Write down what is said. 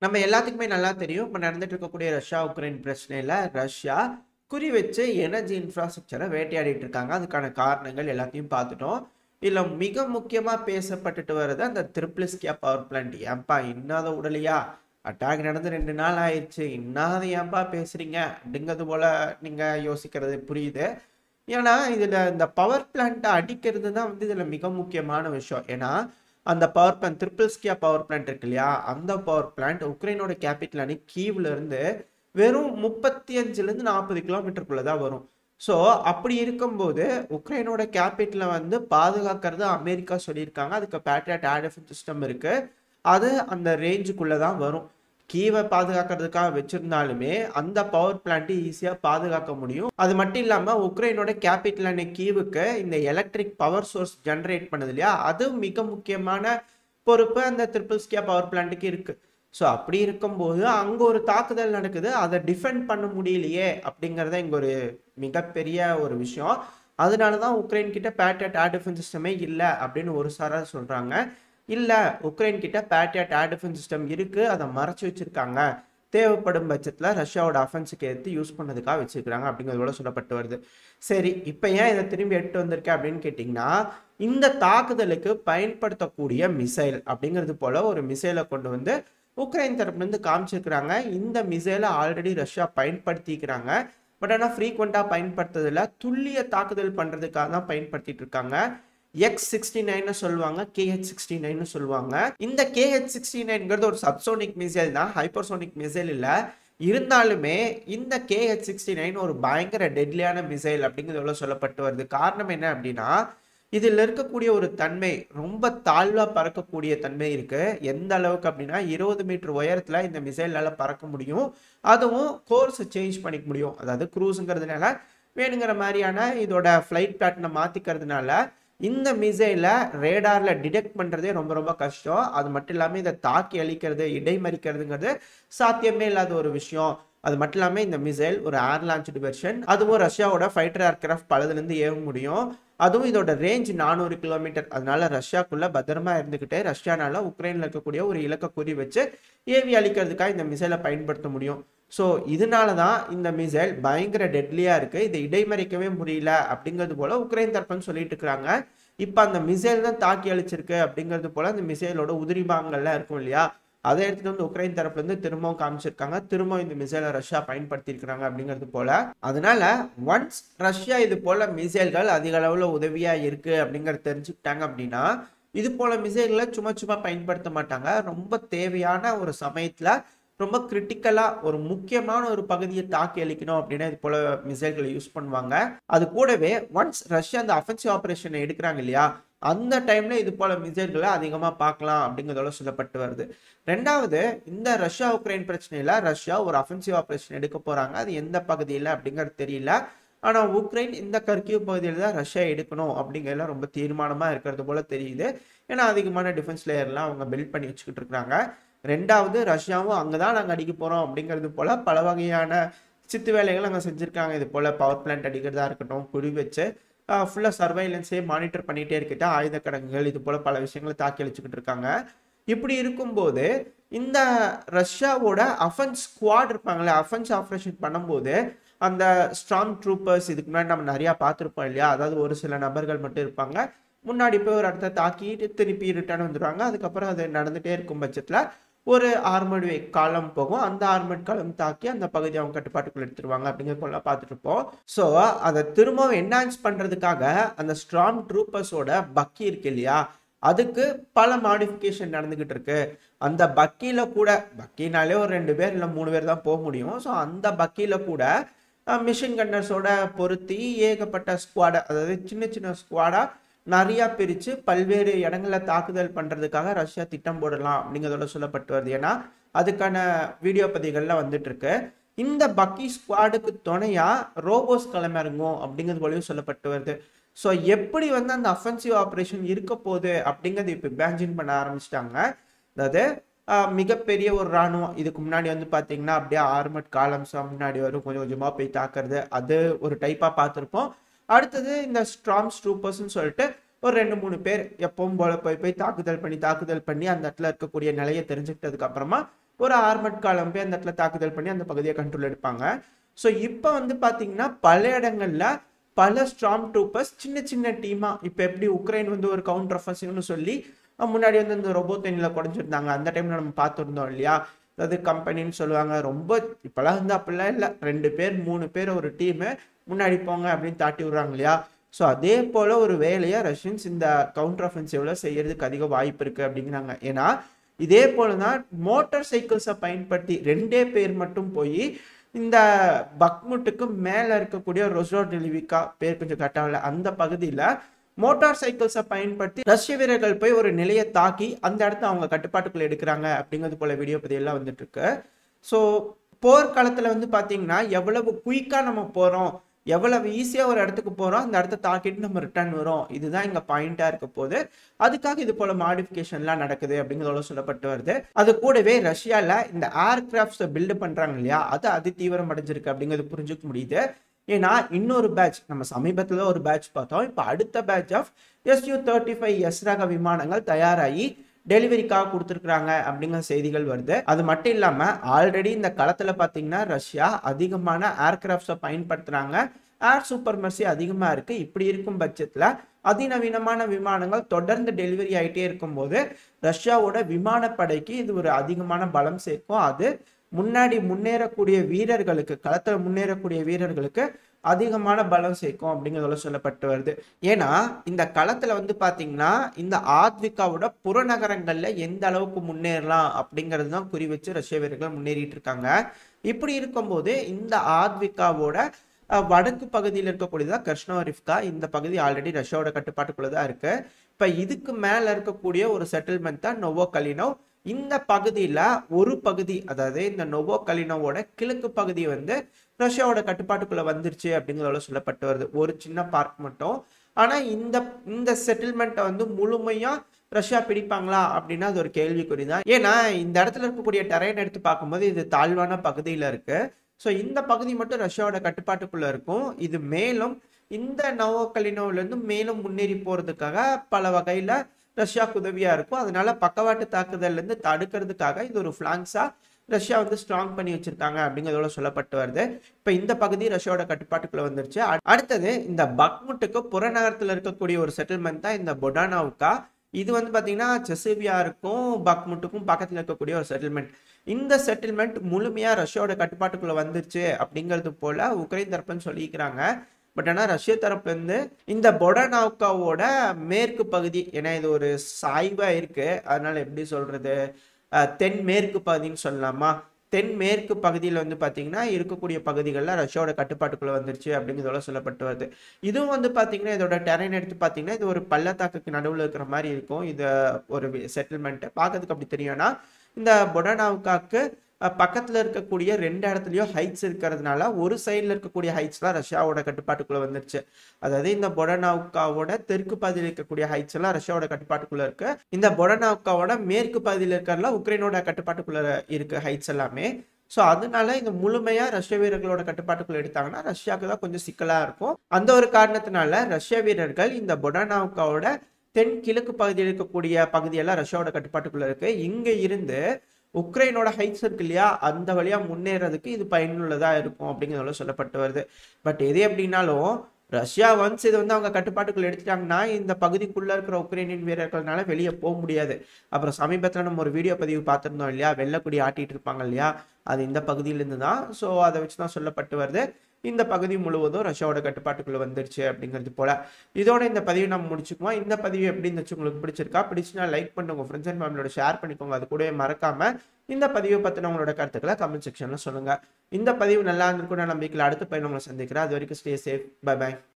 நம்ம எல்லாத்துக்குமே நல்லா தெரியும். இப்ப நடந்துட்டு இருக்கக்கூடிய ரஷ்யா, உக்ரைன் பிரச்சனையில ரஷ்யா குறி வச்சு எனர்ஜி இன்ஃப்ராஸ்ட்ரக்சர வேட்டையாடிட்டு இருக்காங்க. அதுக்கான காரணங்கள் எல்லாத்தையும் பார்த்துட்டோம். இதுல மிக முக்கியமா பேசப்பட்டுட்டு வர்றது அந்த த்ரிப்ளிஸ்கியா பவர் பிளான்ட். ஏன்பா இன்னும் அத விடலையா? அட்டாக் நடந்து 2 நாள் ஆயிருச்சு. இன்னும் அத ஏன்பா பேசுறீங்க? அப்படிங்கிறது போல நீங்க யோசிக்கிறது புரியுது. ஏன்னா, இதுல இந்த பவர் பிளான்ட்ட அடிக்கிறது தான் வந்து இதுல மிக முக்கியமான விஷயம். ஏன்னா, அந்த பவர் பிளான்ட் த்ரிபிள்ஸ்கியா பவர் பிளான்ட் இருக்கு இல்லையா? அந்த பவர் பிளான்ட் உக்ரைனோட கேபிட்டலான கீவ்ல இருந்து வெறும் 35லேருந்து 40 கிலோமீட்டருக்குள்ள தான் வரும். ஸோ, அப்படி இருக்கும்போது உக்ரைனோட கேபிட்டல வந்து பாதுகாக்கிறது அமெரிக்கா சொல்லியிருக்காங்க. அதுக்கு பேட்ரியாட் ஏர் டிஃபென்ஸ் சிஸ்டம் இருக்கு. அது அந்த ரேஞ்சுக்குள்ள தான் வரும். கீவை பாதுகாக்கிறதுக்காக வச்சிருந்தாலுமே அந்த பவர் பிளான்ட் ஈஸியா பாதுகாக்க முடியும். அது மட்டும் இல்லாம உக்ரைனோட கேபிட்டலான கீவுக்கு இந்த எலக்ட்ரிக் பவர் சோர்ஸ் ஜெனரேட் பண்ணுது இல்லையா? அது மிக முக்கியமான பொறுப்பு அந்த த்ரிபிள்ஸ்கியா பவர் பிளான்ட்டுக்கு இருக்கு. ஸோ அப்படி இருக்கும்போது அங்க ஒரு தாக்குதல் நடக்குது. அதை டிஃபெண்ட் பண்ண முடியலையே அப்படிங்கறத இங்க ஒரு மிகப்பெரிய ஒரு விஷயம். அதனால தான் உக்ரைன் கிட்ட பேட்ரியாட் ஏர் டிஃபென்ஸ் சிஸ்டமே இல்லை அப்படின்னு ஒரு சாரார் சொல்றாங்க. இல்ல உக்ரைன் கிட்ட பேட்ரியாட் ஏர் டிஃபென்ஸ் சிஸ்டம் இருக்கு. அதை மறைச்சு வச்சிருக்காங்க. தேவைப்படும் பட்சத்துல ரஷ்யாவோட அஃபென்ஸுக்கு எடுத்து யூஸ் பண்ணதுக்காக வச்சிருக்காங்க அப்படிங்கிறதோட சொல்லப்பட்டு வருது. சரி, இப்ப ஏன் இதை திரும்பி எடுத்து வந்திருக்கேன் அப்படின்னு கேட்டீங்கன்னா, இந்த தாக்குதலுக்கு பயன்படுத்தக்கூடிய மிசைல் அப்படிங்கிறது போல ஒரு மிசைலை கொண்டு வந்து உக்ரைன் தரப்புல இருந்து காமிச்சிருக்கிறாங்க. இந்த மிசைலை ஆல்ரெடி ரஷ்யா பயன்படுத்திக்கிறாங்க. பட் ஆனால் ஃப்ரீக்வெண்டா பயன்படுத்துறதுல துல்லிய தாக்குதல் பண்றதுக்காக தான் பயன்படுத்திட்டு இருக்காங்க. X-69 சொல்லுவாங்க, KH-69 சொல்லுவாங்க. இந்த KH-69 ஒரு சப்சோனிக் மிசைல் தான், ஹைப்பர்சோனிக் மிசைல் இல்ல. இருந்தாலுமே இந்த KH-69 ஒரு பயங்கர டெட்லியான மிசைல் அப்படிங்கிறது சொல்லப்பட்டு வருது. காரணம் என்ன அப்படின்னா, இதில் இருக்கக்கூடிய ஒரு தன்மை ரொம்ப தாழ்வா பறக்கக்கூடிய தன்மை இருக்கு. எந்த அளவுக்கு அப்படின்னா 20 மீட்டர் உயரத்துல இந்த மிசைலால பறக்க முடியும். அதுவும் கோர்ஸ் சேஞ்ச் பண்ணிக்க முடியும். அதாவது க்ரூஸுங்கிறதுனால வேணுங்கிற மாதிரியான இதோட ஃபிளைட் பேட்டர்னை மாத்திக்கிறதுனால இந்த மிசைலை ரேடார்ல டிடெக்ட் பண்றதே ரொம்ப ரொம்ப கஷ்டம். அது மட்டும் இல்லாம இதை தாக்கி அழிக்கிறது, இடைமறிக்கிறதுங்கிறது சாத்தியமே இல்லாத ஒரு விஷயம். அது மட்டும் இல்லாம இந்த மிசைல் ஒரு ஏர் லான்ச்டு வெர்ஷன். அதுவும் ரஷ்யாவோட ஃபைட்டர் ஏர்கிராஃப்ட் பலதுல இருந்து ஏவ முடியும். அதுவும் இதோட ரேஞ்ச் 400 கிலோமீட்டர். அதனால ரஷ்யாக்குள்ள பத்திரமா இருந்துகிட்டு ரஷ்யானால உக்ரைன்ல இருக்கக்கூடிய ஒரு இலக்க குறி வச்சு ஏவி அழிக்கிறதுக்காக இந்த மிசைலை பயன்படுத்த முடியும். ஸோ இதனால தான் இந்த மிசைல் பயங்கர டெட்லியா இருக்கு. இதை இடைமறிக்கவே முடியல அப்படிங்கிறது போல உக்ரைன் தரப்புன்னு சொல்லிட்டு இருக்கிறாங்க. இப்போ அந்த மிசைல் தான் தாக்கி அழிச்சிருக்கு அப்படிங்கிறது போல அந்த மிசைலோட உதிரி பாகங்கள்லாம் இருக்கும் இல்லையா? அதை எடுத்துட்டு வந்து உக்ரைன் தரப்புல இருந்து திரும்பவும் காமிச்சிருக்காங்க. திரும்பவும் இந்த மிசைலை ரஷ்யா பயன்படுத்தி இருக்கிறாங்க அப்படிங்கிறது போல. அதனால ஒன்ஸ் ரஷ்யா இது போல மிசைல்கள் அதிக அளவுல உதவியா இருக்கு அப்படிங்கறத தெரிஞ்சுக்கிட்டாங்க அப்படின்னா, இது போல மிசைல்களை சும்மா சும்மா பயன்படுத்த மாட்டாங்க. ரொம்ப தேவையான ஒரு சமயத்துல ரொம்ப கிரிட்டிக்கலா ஒரு முக்கியமான ஒரு பகுதியை தாக்கி அளிக்கணும் அப்படின்னா இது போல மிசைல்களை யூஸ் பண்ணுவாங்க. அது கூடவே ஒன்ஸ் ரஷ்யா அந்த அஃபென்சிவ் ஆபரேஷனை எடுக்கிறாங்க இல்லையா, அந்த டைம்ல இது போல மிசைல்களை அதிகமா பார்க்கலாம் அப்படிங்கிறதோட சொல்லப்பட்டு வருது. ரெண்டாவது, இந்த ரஷ்யா உக்ரைன் பிரச்சனையில ரஷ்யா ஒரு அஃபென்சிவ் ஆபரேஷன் எடுக்க போறாங்க. அது எந்த பகுதியில் அப்படிங்கிறது தெரியல. ஆனா உக்ரைன் இந்த கர்கிவ் பகுதியில் தான் ரஷ்யா எடுக்கணும் அப்படிங்கிறதுல ரொம்ப தீர்மானமா இருக்கிறது போல தெரியுது. ஏன்னா அதிகமான டிஃபென்ஸ் லேயர்லாம் அவங்க பில்ட் பண்ணி வச்சுக்கிட்டு இருக்காங்க. ரெண்டாவது, ரஷ்யாவும் அங்கதான் நாங்க அடிக்க போறோம் அப்படிங்கிறது போல பல வகையான சித்து வேலைகள் அங்க செஞ்சிருக்காங்க. இது போல பவர் பிளான்ட் அடிக்கிறதா இருக்கட்டும், குறி வச்சு ஃபுல்லா சர்வைலன்ஸே மானிட்டர் பண்ணிட்டே இருக்கிட்ட ஆயுத கிடங்குகள் இது போல பல விஷயங்களை தாக்கி அழிச்சுக்கிட்டு இருக்காங்க. இப்படி இருக்கும்போது இந்த ரஷ்யாவோட அஃபென்ஸ் ஸ்குவாட் இருப்பாங்களே, அஃபென்ஸ் ஆபரேஷன் பண்ணும்போது அந்த ஸ்ட்ராங் ட்ரூப்பர்ஸ் இதுக்கு முன்னாடி நம்ம நிறைய பார்த்துருப்போம் இல்லையா? அதாவது ஒரு சில நபர்கள் மட்டும் இருப்பாங்க. முன்னாடி போய் ஒரு இடத்த தாக்கிட்டு திருப்பி ரிட்டர்ன் வந்துடுவாங்க. அதுக்கப்புறம் அது நடந்துட்டே இருக்கும் பட்சத்துல ஒரு ஆர்மட் காலம் போகும். அந்த ஆர்மட் காலம் தாக்கி அந்த பகுதி அவங்க கட்டுப்பாட்டுக்குள்ள எடுத்துருவாங்க அப்படிங்கிறது போல பார்த்துட்டு இருப்போம். ஸோ அதை திரும்பவும் என்ஹான்ஸ் பண்றதுக்காக அந்த ஸ்ட்ராங் ட்ரூப்பர்ஸோட பக்கி இருக்கு இல்லையா, அதுக்கு பல மாடிஃபிகேஷன் நடந்துகிட்டு இருக்கு. அந்த பக்கியில கூட, பக்கினாலே ஒரு 2 பேர் இல்லை 3 பேர் தான் போக முடியும். ஸோ அந்த பக்கியில கூட மிஷின் கன்னர்ஸோட பொருத்தி ஏகப்பட்ட ஸ்குவாடா, அதாவது சின்ன சின்ன ஸ்குவாடா நிறைய பிரிச்சு பல்வேறு இடங்கள்ல தாக்குதல் பண்றதுக்காக ரஷ்யா திட்டம் போடலாம் அப்படிங்கிறதோட சொல்லப்பட்டு வருது. ஏன்னா அதுக்கான வீடியோ பதிவுகள்லாம் வந்துட்டு இருக்கு. இந்த பக்கி ஸ்குவாடுக்கு துணையா ரோபோஸ் களமிறங்கும் அப்படிங்கிறது போலயும் சொல்லப்பட்டு வருது. ஸோ எப்படி வந்து அந்த அஃபென்சிவ் ஆபரேஷன் இருக்க போகுது அப்படிங்கிறது இப்போ இமேஜின் பண்ண ஆரம்பிச்சிட்டாங்க. அதாவது மிகப்பெரிய ஒரு ராணுவம் இதுக்கு முன்னாடி வந்து பார்த்தீங்கன்னா அப்படியே ஆர்மட் காலம்ஸா முன்னாடி வரும், கொஞ்சம் கொஞ்சமாக போய் தாக்குறது, அது ஒரு டைப்பாக பார்த்துருப்போம். அடுத்தது இந்த ஸ்ட்ராங் ட்ரூப்பர்ஸ்ன்னு சொல்லிட்டு ஒரு 2-3 பேர் எப்பவும் போல போய் தாக்குதல் பண்ணி அந்த இடத்துல இருக்கக்கூடிய நிலையை தெரிஞ்சுக்கிட்டதுக்கு அப்புறமா ஒரு ஆர்மட் காலம் போய் அந்த இடத்துல தாக்குதல் பண்ணி அந்த பகுதியை கண்ட்ரோல் எடுப்பாங்க. ஸோ இப்போ வந்து பார்த்தீங்கன்னா பல இடங்கள்ல பல ஸ்ட்ராங் ட்ரூப்பர்ஸ் சின்ன சின்ன டீமா இப்போ எப்படி உக்ரைன் வந்து ஒரு கவுண்டர் அஃபென்சிவ்னு சொல்லி முன்னாடி வந்து இந்த ரொபோத்தனில் குறைஞ்சிருந்தாங்க. அந்த டைம்ல நம்ம பார்த்துருந்தோம் இல்லையா? அதாவது கம்பெனின்னு சொல்லுவாங்க. ரொம்ப இப்போலாம் வந்து அப்படிலாம் இல்லை, 2 பேர் 3 பேர் ஒரு டீமு முன்னாடி போங்க அப்படின்னு தாட்டி விடுறாங்க இல்லையா? ஸோ அதே போல ஒரு வேலையை ரஷ்யன்ஸ் இந்த கவுண்டர் அஃபென்சிவ்ல செய்யறதுக்கு அதிக வாய்ப்பு இருக்கு அப்படிங்கிறாங்க. ஏன்னா இதே போல தான் மோட்டார் சைக்கிள்ஸை பயன்படுத்தி 2 பேர் மட்டும் போய் இந்த பக்முட்டுக்கு மேல இருக்கக்கூடிய ரொஸ்டோவ் பேர் கொஞ்சம் கட்டாவில் அந்த பகுதியில் மோட்டார் சைக்கிள்ஸை பயன்படுத்தி ரஷ்ய வீரர்கள் போய் ஒரு நிலையை தாக்கி அந்த இடத்த அவங்க கட்டுப்பாட்டுக்குள்ள எடுக்கிறாங்க அப்படிங்கிறது போல வீடியோ பதிவெல்லாம் வந்துட்டு இருக்கு. ஸோ போர்க்காலத்தில் வந்து பார்த்தீங்கன்னா எவ்வளவு குயிக்காக நம்ம போகிறோம், எவ்வளவு ஈஸியாக ஒரு இடத்துக்கு போகிறோம், அந்த இடத்த தாக்கிட்டு நம்ம ரிட்டர்ன் வரோம், இதுதான் இங்கே பாயிண்டாக இருக்க போது. அதுக்காக இது போல மாடிஃபிகேஷன்லாம் நடக்குது அப்படிங்கிறதோட சொல்லப்பட்டு வருது. அது கூடவே ரஷ்யாவில் இந்த ஏர்கிராஃப்ட்ஸை பில்டு பண்ணுறாங்க இல்லையா, அது அதிதீவிரம் அடைஞ்சிருக்கு அப்படிங்கிறது புரிஞ்சுக்க முடியுது. ஏன்னா இன்னொரு பேட்ச் நம்ம சமீபத்தில் ஒரு பேட்ச் பார்த்தோம். இப்போ அடுத்த பேட்ச் ஆஃப் Su-35S ரக விமானங்கள் தயாராகி டெலிவரிக்காக கொடுத்துருக்குறாங்க அப்படிங்கிற செய்திகள் வருது. அது மட்டும் இல்லாமல் ஆல்ரெடி இந்த களத்தில் பார்த்தீங்கன்னா ரஷ்யா அதிகமான ஏர்கிராஃப்ட்ஸை பயன்படுத்துகிறாங்க. ஏர் சூப்பர்மர்சி அதிகமாக இருக்குது. இப்படி இருக்கும் பட்சத்தில் அதிநவீனமான விமானங்கள் தொடர்ந்து டெலிவரி ஆகிட்டே இருக்கும்போது ரஷ்யாவோட விமானப்படைக்கு இது ஒரு அதிகமான பலம் சேர்க்கும். அது முன்னாடி முன்னேறக்கூடிய வீரர்களுக்கு, களத்தில் முன்னேறக்கூடிய வீரர்களுக்கு அதிகமான பலம் சேர்க்கும் அப்படிங்கிறதுல சொல்லப்பட்டு வருது. ஏன்னா இந்த களத்துல வந்து பாத்தீங்கன்னா இந்த ஆத்விகாவோட புறநகரங்கள்ல எந்த அளவுக்கு முன்னேறலாம் அப்படிங்கிறது தான் குறி வச்சு ரஷ்ய வீரர்கள் முன்னேறிட்டு இருக்காங்க. இப்படி இருக்கும்போது இந்த ஆத்விகாவோட வடக்கு பகுதியில் இருக்கக்கூடியதான் கர்ஷ்னோரிஃப்கா. இந்த பகுதி ஆல்ரெடி ரஷ்யாவோட கட்டுப்பாட்டுக்குள்ளதான் இருக்கு. இப்ப இதுக்கு மேல இருக்கக்கூடிய ஒரு செட்டில்மெண்ட் தான் நோவோகலினோவ். இந்த பகுதியில ஒரு பகுதி, அதாவது இந்த நோவோகலினோவோட கிழக்கு பகுதி வந்து ரஷ்யாவோட கட்டுப்பாட்டுக்குள்ள வந்துருச்சு அப்படிங்கிறதோட சொல்லப்பட்டு வருது. ஒரு சின்ன பார்க் மட்டும். ஆனா இந்த செட்டில்மெண்ட்டை வந்து முழுமையா ரஷ்யா பிடிப்பாங்களா அப்படின்னா அது ஒரு கேள்விக்குறி தான். ஏன்னா இந்த இடத்துல இருக்கக்கூடிய டெரைன் எடுத்து பார்க்கும்போது இது தாழ்வான பகுதியில இருக்கு. ஸோ இந்த பகுதி மட்டும் ரஷ்யாவோட கட்டுப்பாட்டுக்குள்ள இருக்கும். இது மேலும் இந்த நோவோகலினோவ்ல இருந்து மேலும் முன்னேறி போறதுக்காக பல வகையில ரஷ்யாவுக்கு உதவியா இருக்கும். அதனால பக்கவாட்டு தாக்குதல்ல இருந்து தடுக்கிறதுக்காக இது ஒரு பிளாங்ஸா ரஷ்யா வந்து ஸ்ட்ராங் பண்ணி வச்சிருக்காங்க அப்படிங்கிறதோட சொல்லப்பட்டு வருது. இப்ப இந்த பகுதி ரஷ்யாவோட கட்டுப்பாட்டுக்குள்ள வந்துருச்சு. அடுத்தது இந்த பக்முட்டுக்கு புறநகரத்துல இருக்கக்கூடிய ஒரு செட்டில்மெண்ட் தான் இந்த பொடானாவுக்கா. இது வந்து பாத்தீங்கன்னா செசிவியாருக்கும் பக்முட்டுக்கும் பக்கத்துல இருக்கக்கூடிய ஒரு செட்டில்மெண்ட். இந்த செட்டில்மெண்ட் முழுமையா ரஷ்யாவோட கட்டுப்பாட்டுக்குள்ள வந்துருச்சு அப்படிங்கிறது போல உக்ரைன் தரப்புன்னு சொல்லிக்கிறாங்க. பட் ஆனால் ரஷ்ய தரப்புல இருந்து இந்த பொடானாவுக்காவோட மேற்கு பகுதி, ஏன்னா இது ஒரு சாய்வா இருக்கு, அதனால எப்படி சொல்றது, தென்மேற்கு பகுதின்னு சொல்லலாமா, தென்மேற்கு பகுதியில் வந்து பார்த்தீங்கன்னா இருக்கக்கூடிய பகுதிகளில் ரஷ்யாவோட கட்டுப்பாட்டுக்குள்ள வந்துருச்சு அப்படிங்கிறதோட சொல்லப்பட்டு வருது. இதுவும் வந்து பார்த்தீங்கன்னா இதோட டெரைன் எடுத்து பார்த்தீங்கன்னா இது ஒரு பள்ளத்தாக்குக்கு நடுவில் இருக்கிற மாதிரி இருக்கும். இது ஒரு செட்டில்மெண்ட் பார்க்கறதுக்கு அப்படி தெரியும்னா இந்த பொடானாவுக்காக்கு பக்கத்துல இருக்கக்கூடிய 2 இடத்துலயும் ஹைட்ஸ் இருக்கிறதுனால ஒரு சைட்ல இருக்கக்கூடிய ஹைட்ஸ்லாம் ரஷ்யாவோட கட்டுப்பாட்டுக்குள்ள வந்துருச்சு. அதாவது இந்த பொடானாவுக்காவோட தெற்கு பகுதியில் இருக்கக்கூடிய ஹைட்ஸ் எல்லாம் ரஷ்யாவோட கட்டுப்பாட்டுக்குள்ள இருக்கு. இந்த பொடானாவுக்காவோட மேற்கு பகுதியில் இருக்கிறதுல உக்ரைனோட கட்டுப்பாட்டுக்குள்ள இருக்கு ஹைட்ஸ் எல்லாமே. ஸோ அதனால இந்த முழுமையா ரஷ்ய வீரர்களோட கட்டுப்பாட்டுக்குள்ள எடுத்தாங்கன்னா ரஷ்யாவுக்கு தான் கொஞ்சம் சிக்கலா இருக்கும். அந்த ஒரு காரணத்தினால ரஷ்ய வீரர்கள் இந்த பொடானாவுக்காவோட தென் கிழக்கு பகுதியில் இருக்கக்கூடிய பகுதியெல்லாம் ரஷ்யாவோட கட்டுப்பாட்டுக்குள்ள இருக்கு. இங்க இருந்து உக்ரைனோட ஹைட்ஸ் இருக்கு இல்லையா, அந்த வழியா முன்னேறதுக்கு இது பயனுள்ளதா இருக்கும் அப்படிங்கிறத சொல்லப்பட்டு வருது. பட் எது எப்படின்னாலும் ரஷ்யா ஒன்ஸ் இது வந்து அவங்க கட்டுப்பாட்டுக்குள்ள எடுத்துட்டாங்கன்னா இந்த பகுதிக்குள்ள இருக்கிற உக்ரைனியன் வீரர்கள்னால வெளியே போக முடியாது. அப்புறம் சமீபத்தில் நம்ம ஒரு வீடியோ பதிவு பார்த்துருந்தோம் இல்லையா, வெள்ளக்குடி ஆட்டிட்டு இருப்பாங்க இல்லையா, அது இந்த பகுதியிலிருந்து தான். ஸோ அதை வச்சு தான் சொல்லப்பட்டு வருது இந்த பகுதி முழுவதும் ரஷ்யாவோட கட்டுப்பாட்டுக்குள்ள வந்துருச்சு அப்படிங்கிறது போல. இதோட இந்த பதிவு நம்ம முடிச்சுக்குவோம். இந்த பதிவு எப்படி இருந்துச்சு, உங்களுக்கு பிடிச்சிருக்கா? பிடிச்சுன்னா லைக் பண்ணுங்க, உங்க ஃப்ரெண்ட்ஸ் அண்ட் ஃபேமிலியோட ஷேர் பண்ணிக்கோங்க. அது கூட மறக்காம இந்த பதிவை பற்றின உங்களோட கருத்துக்களை கமெண்ட் செக்ஷன்ல சொல்லுங்க. இந்த பதிவு நல்லா இருந்திருக்கும் நான் நம்பிக்கையில் அடுத்த பதிவு உங்களை சந்திக்கிறேன். அது வரைக்கும் ஸ்டே சேஃப். By by.